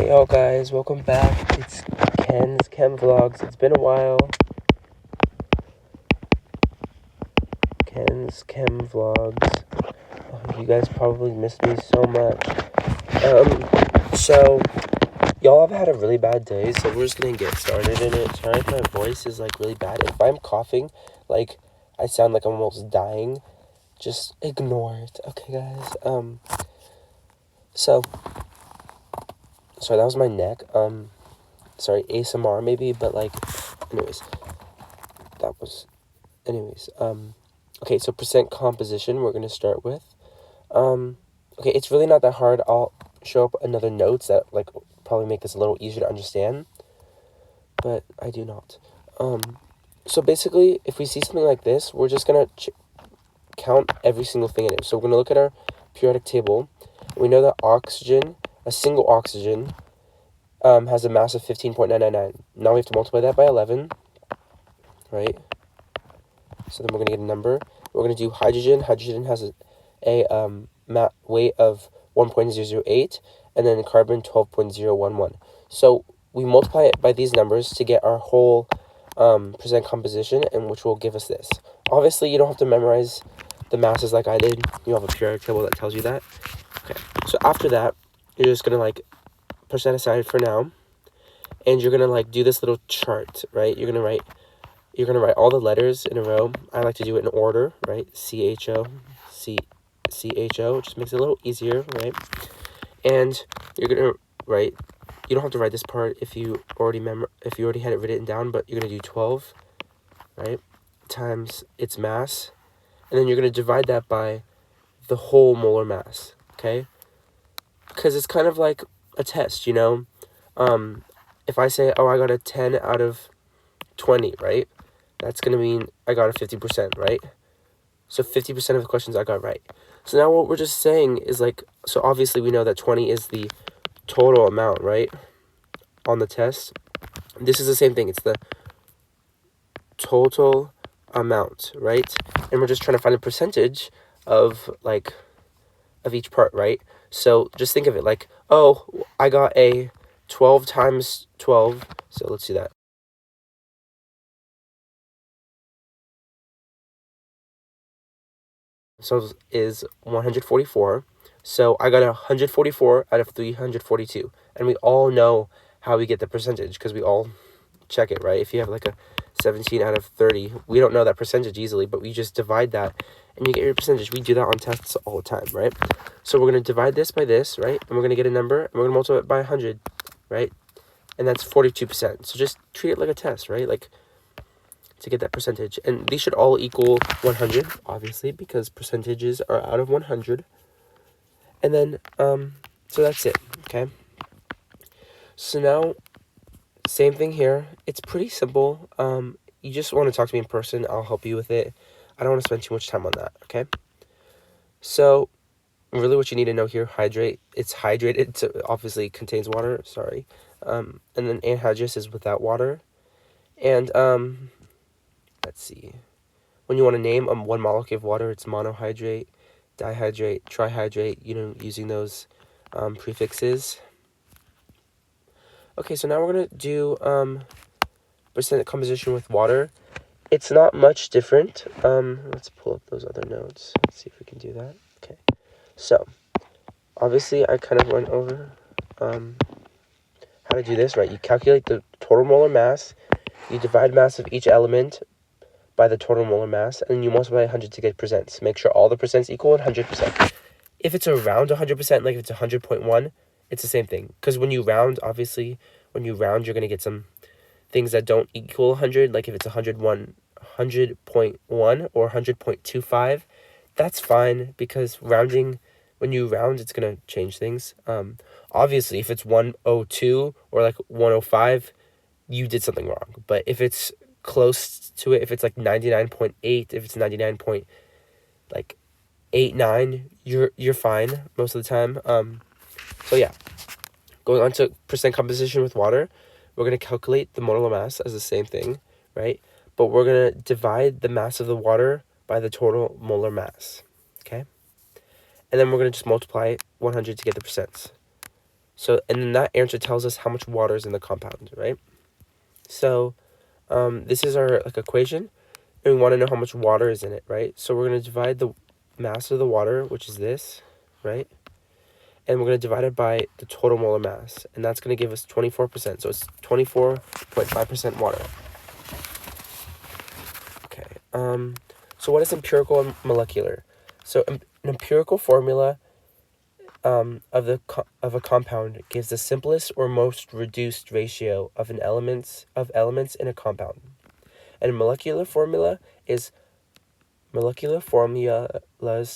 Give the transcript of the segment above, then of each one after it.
Hey y'all guys, welcome back. It's Ken's Chem Vlogs. It's been a while. Ken's Chem Vlogs. Oh, you guys probably missed me so much. So y'all have had a really bad day, so we're just gonna get started in it. Sorry if my voice is like really bad. If I'm coughing, like I sound like I'm almost dying, just ignore it. Okay guys. So sorry, that was my neck. Sorry, ASMR maybe, but like, anyways, okay, so percent composition we're going to start with. Okay, it's really not that hard. I'll show up another notes that, like, probably make this a little easier to understand, but I do not. So basically, if we see something like this, we're just going to count every single thing in it. So we're going to look at our periodic table. We know that oxygen, a single oxygen, has a mass of 15.999. Now we have to multiply that by 11, right? So then we're going to get a number. We're going to do hydrogen. Hydrogen has a weight of 1.008, and then carbon 12.011. So we multiply it by these numbers to get our whole percent composition, and which will give us this. Obviously, you don't have to memorize the masses like I did. You have a periodic table that tells you that. Okay, so after that, you're just going to, like, push that aside for now, and you're going to, like, do this little chart, right? You're going to write all the letters in a row. I like to do it in order, right? CHO, CHO, just makes it a little easier, right? And you're going to write, you don't have to write this part if you already had it written down, but you're going to do 12, right, times its mass, and then you're going to divide that by the whole molar mass, okay? Because it's kind of like a test, you know? If I say, oh, I got a 10 out of 20, right? That's going to mean I got a 50%, right? So 50% of the questions I got right. So now what we're just saying is, like, so obviously we know that 20 is the total amount, right, on the test. This is the same thing. It's the total amount, right? And we're just trying to find a percentage of, like, of each part, right? So just think of it like, oh, I got a 12 times 12. So let's do that. So is 144. So I got 144 out of 342. And we all know how we get the percentage because we all check it, right? If you have like a 17 out of 30, we don't know that percentage easily, but we just divide that and you get your percentage. We do that on tests all the time, right? So we're going to divide this by this, right? And we're going to get a number and we're going to multiply it by 100, right? And that's 42%. So just treat it like a test, right? Like, to get that percentage, and these should all equal 100, obviously, because percentages are out of 100. And then so that's it. Okay, so now same thing here. It's pretty simple. You just want to talk to me in person. I'll help you with it. I don't want to spend too much time on that. Okay, so really what you need to know here, hydrate, it's hydrated, so obviously contains water, sorry. And then anhydrous is without water. And let's see, when you want to name one molecule of water, it's monohydrate, dihydrate, trihydrate, you know, using those prefixes. Okay, so now we're going to do percent composition with water. It's not much different. Let's pull up those other notes. Let's see if we can do that. Okay, so obviously I kind of went over how to do this, right? You calculate the total molar mass, you divide mass of each element by the total molar mass, and you multiply 100 to get percents. Make sure all the percents equal 100%. If it's around 100%, like if it's 100.1, it's the same thing. Because when you round, obviously, when you round, you're going to get some things that don't equal 100. Like if it's 100.1 or 100.25, that's fine, because rounding, when you round, it's going to change things. Obviously, if it's 102 or like 105, you did something wrong. But if it's close to it, if it's like 99.8, if it's 99.89, you're fine most of the time. So yeah, going on to percent composition with water, we're going to calculate the molar mass as the same thing, right? But we're going to divide the mass of the water by the total molar mass, okay? And then we're going to just multiply 100 to get the percents. So, and then that answer tells us how much water is in the compound, right? So, this is our like equation, and we want to know how much water is in it, right? So we're going to divide the mass of the water, which is this, right? And we're going to divide it by the total molar mass, and that's going to give us 24%. So it's 24.5% water. Okay. So what is empirical and molecular? So an empirical formula of a compound gives the simplest or most reduced ratio of elements in a compound. And molecular formulas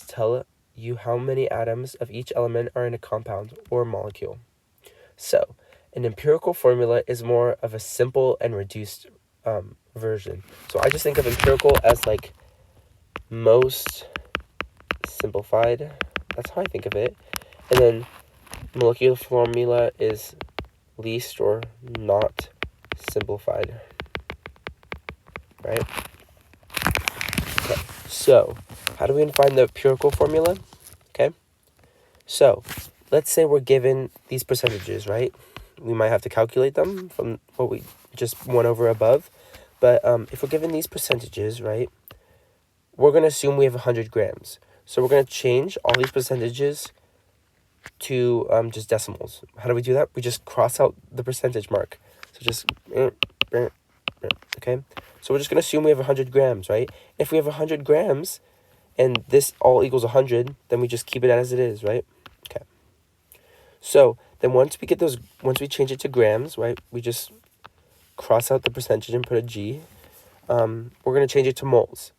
tell you how many atoms of each element are in a compound or molecule. So, an empirical formula is more of a simple and reduced version. So I just think of empirical as like most simplified. That's how I think of it. And then molecular formula is least or not simplified. Right? Okay. So, how do we find the empirical formula? Okay. So, let's say we're given these percentages, right? We might have to calculate them from what we just went over above. But if we're given these percentages, right, we're going to assume we have 100 grams. So we're going to change all these percentages to just decimals. How do we do that? We just cross out the percentage mark. So just, okay? So we're just going to assume we have 100 grams, right? If we have 100 grams and this all equals 100, then we just keep it as it is, right? Okay. So then once we change it to grams, right, we just cross out the percentage and put a G. We're going to change it to moles.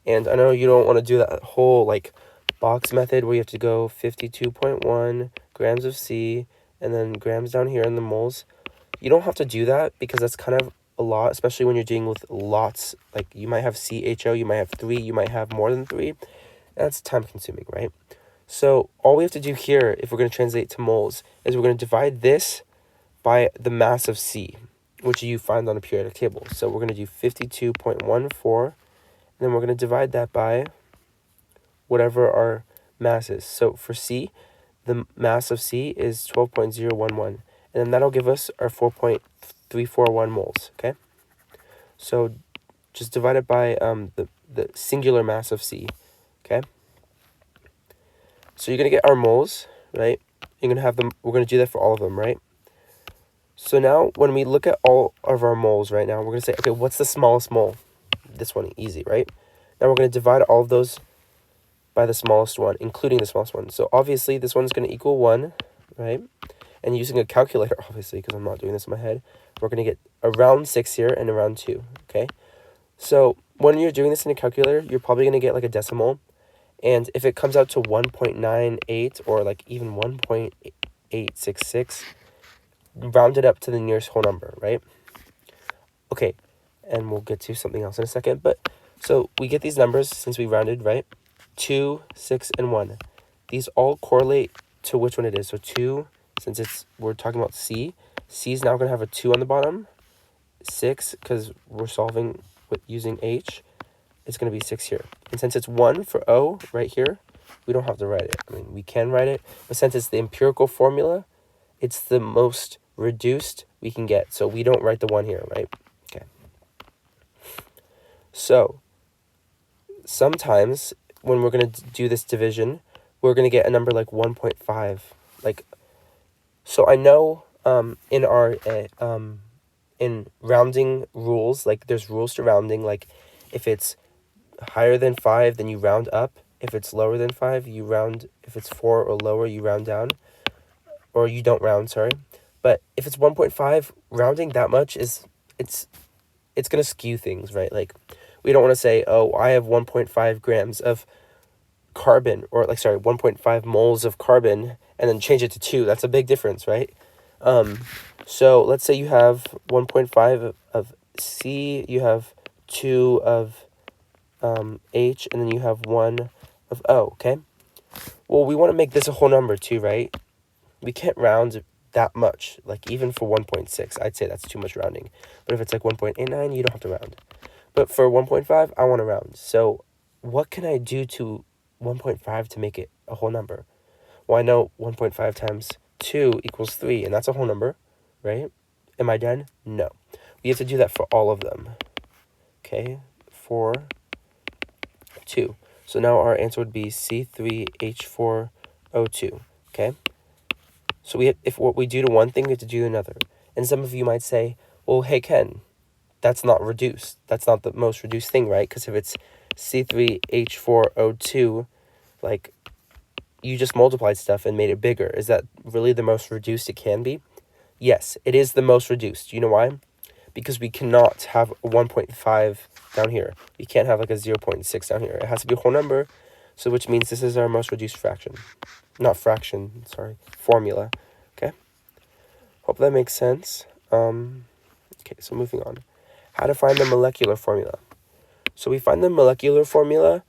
And I know you don't want to do that whole like box method where you have to go 52.1 grams of C and then grams down here in the moles. You don't have to do that because that's kind of a lot, especially when you're dealing with lots. Like you might have CHO, you might have 3, you might have more than 3. That's time consuming, right? So all we have to do here, if we're going to translate to moles, is we're going to divide this by the mass of C, which you find on a periodic table. So we're going to do 52.14, and then we're going to divide that by whatever our mass is. So for C, the mass of C is 12.011, and then that'll give us our 4.341 moles, okay? So just divide it by the singular mass of C, okay? So you're going to get our moles, right? You're going to have them, we're going to do that for all of them, right? So now when we look at all of our moles right now, we're going to say, okay, what's the smallest mole? This one, easy, right? Now we're going to divide all of those by the smallest one, including the smallest one. So obviously this one's going to equal 1, right? And using a calculator, obviously, because I'm not doing this in my head, we're going to get around 6 here and around 2, okay? So when you're doing this in a calculator, you're probably going to get like a decimal. And if it comes out to 1.98 or like even 1.866, round it up to the nearest whole number, right? Okay, and we'll get to something else in a second. But so we get these numbers since we rounded, right? 2, 6, and 1. These all correlate to which one it is. So 2, since we're talking about C is now going to have a 2 on the bottom. 6, because we're solving with using H, it's going to be 6 here. And since it's 1 for O right here, we don't have to write it. I mean, we can write it, but since it's the empirical formula, it's the most reduced we can get. So we don't write the 1 here, right? Okay. So sometimes when we're going to do this division, we're going to get a number like 1.5. Like, so I know in our in rounding rules, like there's rules to rounding. Like if it's higher than 5, then you round up. If it's lower than 5, you round. If it's 4 or lower, you round down, or you don't round. Sorry, but if it's 1.5, rounding that much it's gonna skew things, right? Like we don't want to say, oh, I have 1.5 grams of carbon, or like, sorry, 1.5 moles of carbon, and then change it to 2. That's a big difference, right? So let's say you have 1.5 of C, you have 2 of H, and then you have 1 of O, okay? Well, we want to make this a whole number too, right? We can't round that much, like even for 1.6, I'd say that's too much rounding. But if it's like 1.89, you don't have to round. But for 1.5, I want to round. So what can I do to 1.5 to make it a whole number? Well, I know 1.5 times 2 equals 3, and that's a whole number, right? Am I done? No. We have to do that for all of them. Okay, for 2. So now our answer would be C3H4O2, okay? So if what we do to one thing, we have to do to another. And some of you might say, well, hey, Ken, that's not reduced. That's not the most reduced thing, right? Because if it's C3H4O2, like, you just multiplied stuff and made it bigger. Is that really the most reduced it can be? Yes, it is the most reduced. You know why? Because we cannot have a 1.5 down here. We can't have like a 0.6 down here. It has to be a whole number, so which means this is our most reduced fraction. Not fraction, sorry, formula. Okay? Hope that makes sense. Okay, so moving on. How to find the molecular formula. So we find the molecular formula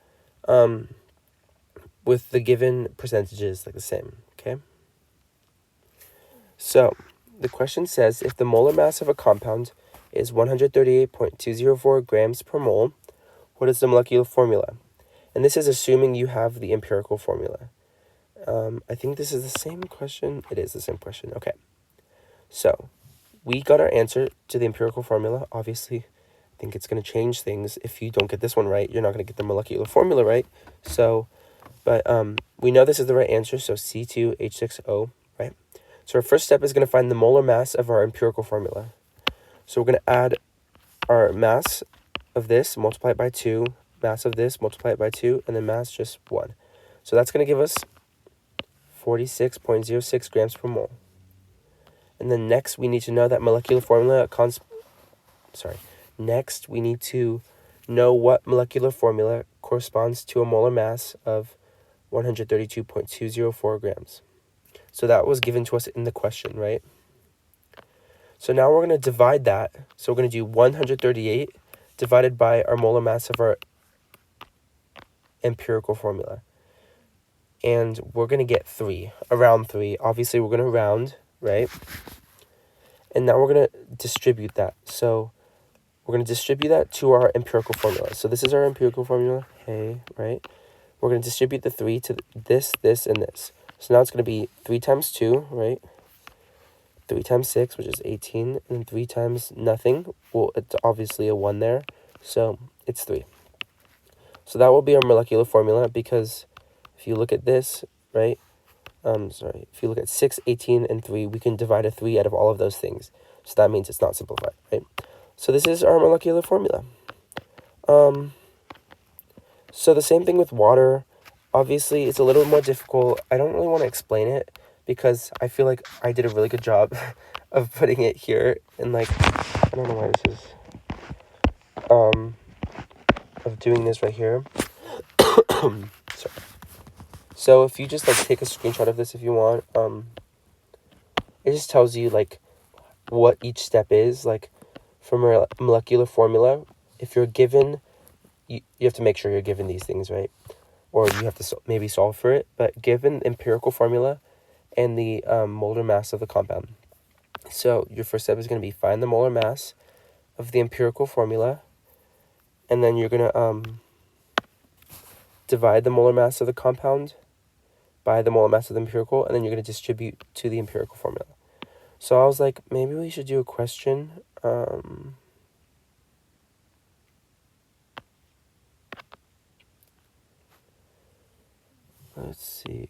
with the given percentages like the same, okay? So the question says, if the molar mass of a compound is 138.204 grams per mole, what is the molecular formula? And this is assuming you have the empirical formula. I think this is the same question. It is the same question. Okay. So we got our answer to the empirical formula. Obviously, I think it's going to change things. If you don't get this one right, you're not going to get the molecular formula right. So, but we know this is the right answer. So C2H6O, right? So our first step is going to find the molar mass of our empirical formula. So we're going to add our mass of this, multiply it by 2, mass of this, multiply it by 2, and then mass just 1. So that's going to give us 46.06 grams per mole. And then next, we need to know that molecular formula Next, we need to know what molecular formula corresponds to a molar mass of 132.204 grams. So that was given to us in the question, right? So now we're going to divide that. So we're going to do 138 divided by our molar mass of our empirical formula. And we're going to get 3, around 3. Obviously, we're going to round, right? And now we're going to distribute that. So we're going to distribute that to our empirical formula. So this is our empirical formula, hey, right? We're going to distribute the 3 to this, this, and this. So now it's going to be 3 times 2, right? 3 times 6, which is 18, and 3 times nothing. Well, it's obviously a 1 there, so it's 3. So that will be our molecular formula, because if you look at this, right? If you look at 6, 18, and 3, we can divide a 3 out of all of those things. So that means it's not simplified, right? So this is our molecular formula. So the same thing with water. Obviously, it's a little more difficult. I don't really want to explain it because I feel like I did a really good job of putting it here. And like, I don't know why this is, of doing this right here. Sorry. So if you just like take a screenshot of this if you want, it just tells you like what each step is. Like from a molecular formula, if you're given, you have to make sure you're given these things, right? Or you have to maybe solve for it. But given the empirical formula and the molar mass of the compound. So your first step is going to be find the molar mass of the empirical formula. And then you're going to divide the molar mass of the compound by the molar mass of the empirical. And then you're going to distribute to the empirical formula. So I was like, maybe we should do a question. Let's see.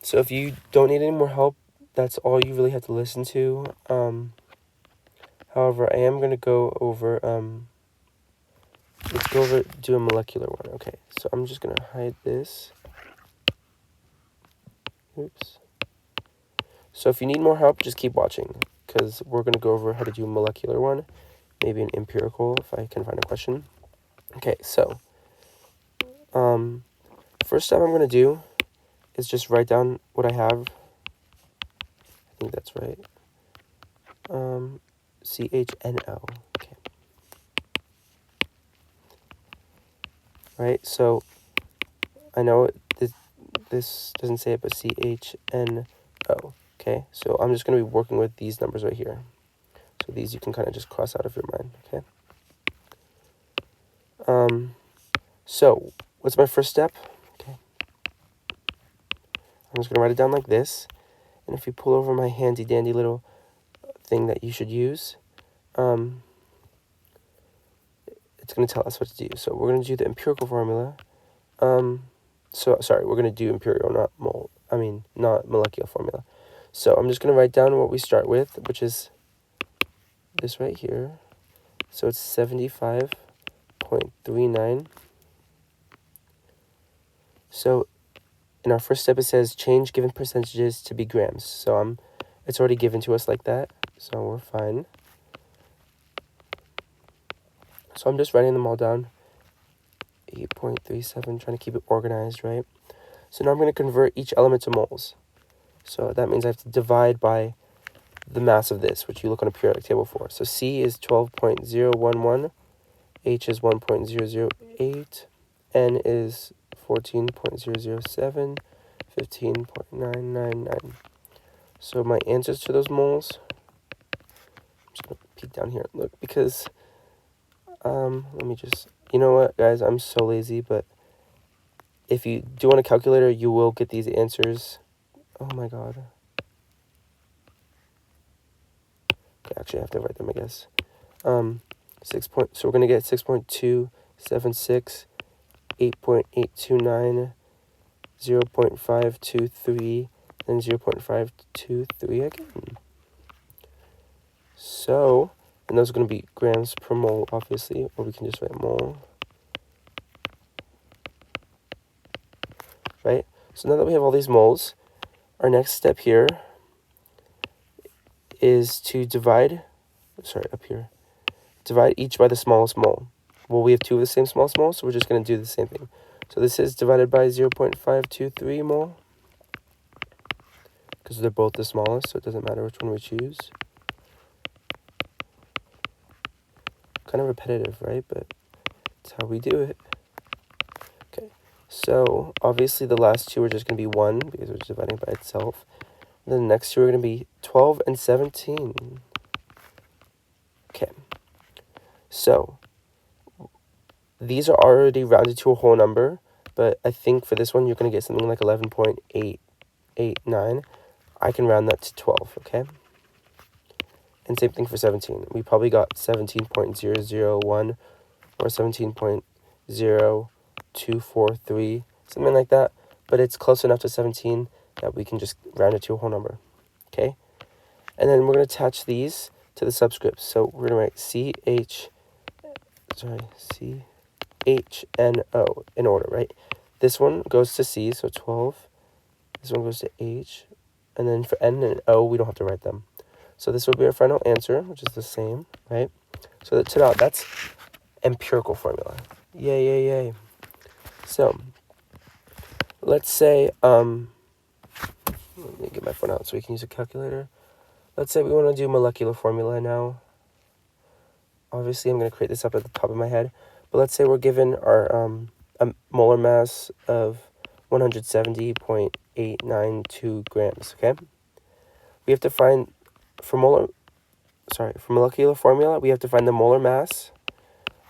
So if you don't need any more help, that's all you really have to listen to. However, I am going to go over, let's go over, do a molecular one. Okay, so I'm just going to hide this. Oops. So if you need more help, just keep watching, because we're going to go over how to do a molecular one, maybe an empirical, if I can find a question. Okay, so, first step I'm going to do is just write down what I have. I think that's right. CHNO. Okay. Right, so I know this doesn't say it, but CHNO. Okay, so I'm just going to be working with these numbers right here. So these you can kind of just cross out of your mind, okay? So what's my first step? Okay. I'm just going to write it down like this. And if we pull over my handy dandy little thing that you should use, it's going to tell us what to do. So we're going to do the empirical formula. We're going to do imperial, not molecular formula. So I'm just going to write down what we start with, which is this right here. So it's 75.39. So in our first step, it says change given percentages to be grams. So it's already given to us like that, so we're fine. So I'm just writing them all down. 8.37, trying to keep it organized, right? So now I'm going to convert each element to moles. So that means I have to divide by the mass of this, which you look on a periodic table for. So C is 12.011, H is 1.008, N is 14.007, 15.999. So my answers to those moles, I'm just going to peek down here and look, because, let me just, you know what, guys, I'm so lazy, but if you do on a calculator, you will get these answers. Oh my god. Okay, actually I have to write them, I guess. So we're going to get 6.276, 8.829, 0.523, and 0.523 again. So, and those are going to be grams per mole, obviously, or we can just write mole. Right? So now that we have all these moles, our next step here is to divide each by the smallest mole. Well, we have two of the same smallest moles, so we're just going to do the same thing. So this is divided by 0.523 mole, because they're both the smallest, so it doesn't matter which one we choose. Kind of repetitive, right? But it's how we do it. Okay, so obviously the last two are just going to be 1, because we're just dividing by itself. And then the next two are going to be 12 and 17. Okay, so these are already rounded to a whole number, but I think for this one you're going to get something like 11.889. I can round that to 12, okay? And same thing for 17. We probably got 17.001 or 17.0243, something like that. But it's close enough to 17 that we can just round it to a whole number, okay? And then we're going to attach these to the subscripts. So we're going to write CHNO in order, right? This one goes to C, so 12. This one goes to H. And then for N and O, we don't have to write them. So this will be our final answer, which is the same, right? So that's empirical formula. Yay, yay, yay. So let's say, let me get my phone out so we can use a calculator. Let's say we want to do molecular formula now. Obviously, I'm going to create this up at the top of my head. But let's say we're given our a molar mass of 170.892 grams, okay? We have to find, for molecular formula, we have to find the molar mass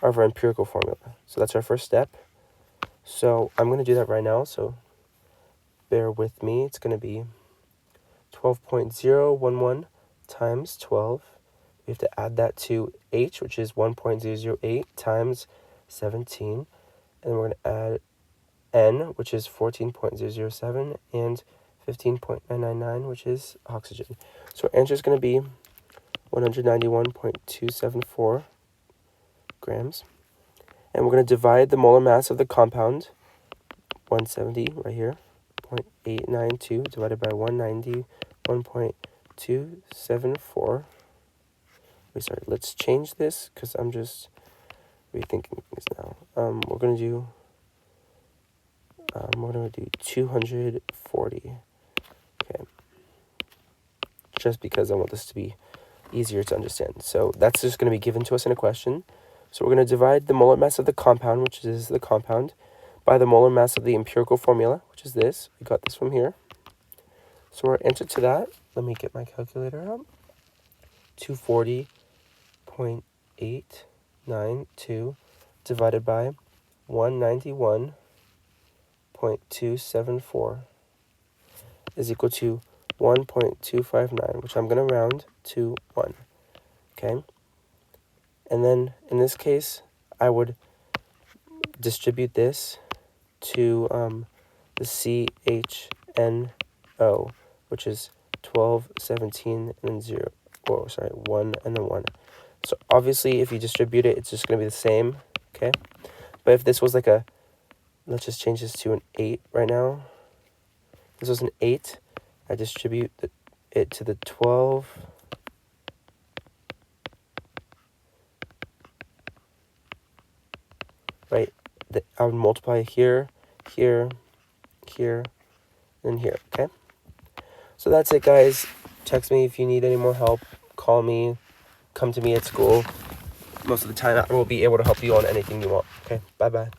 of our empirical formula. So that's our first step. So I'm going to do that right now, so bear with me. It's going to be 12.011 times 12. We have to add that to H, which is 1.008 times 17. And we're going to add N, which is 14.007, and 15.999, which is oxygen. So our answer is going to be 191.274 grams. And we're going to divide the molar mass of the compound, 170 right here, 0.892 divided by 191.274. Let's change this because I'm just rethinking things now. We're going to do 240. Okay. Just because I want this to be easier to understand. So that's just going to be given to us in a question. So we're going to divide the molar mass of the compound, which is the compound, by the molar mass of the empirical formula, which is this. We got this from here. So our answer to that, let me get my calculator up. 240.892 divided by 191.274. is equal to 1.259, which I'm going to round to 1, okay? And then in this case, I would distribute this to the CHNO, which is 12, 17, and then 0. Oh, sorry, 1 and then 1. So obviously, if you distribute it, it's just going to be the same, okay? But if this was like a, let's just change this to an 8 right now. This was an 8. I distribute it to the 12. Right? I would multiply here, here, here, and here, okay? So that's it, guys. Text me if you need any more help. Call me. Come to me at school. Most of the time, I will be able to help you on anything you want. Okay, bye-bye.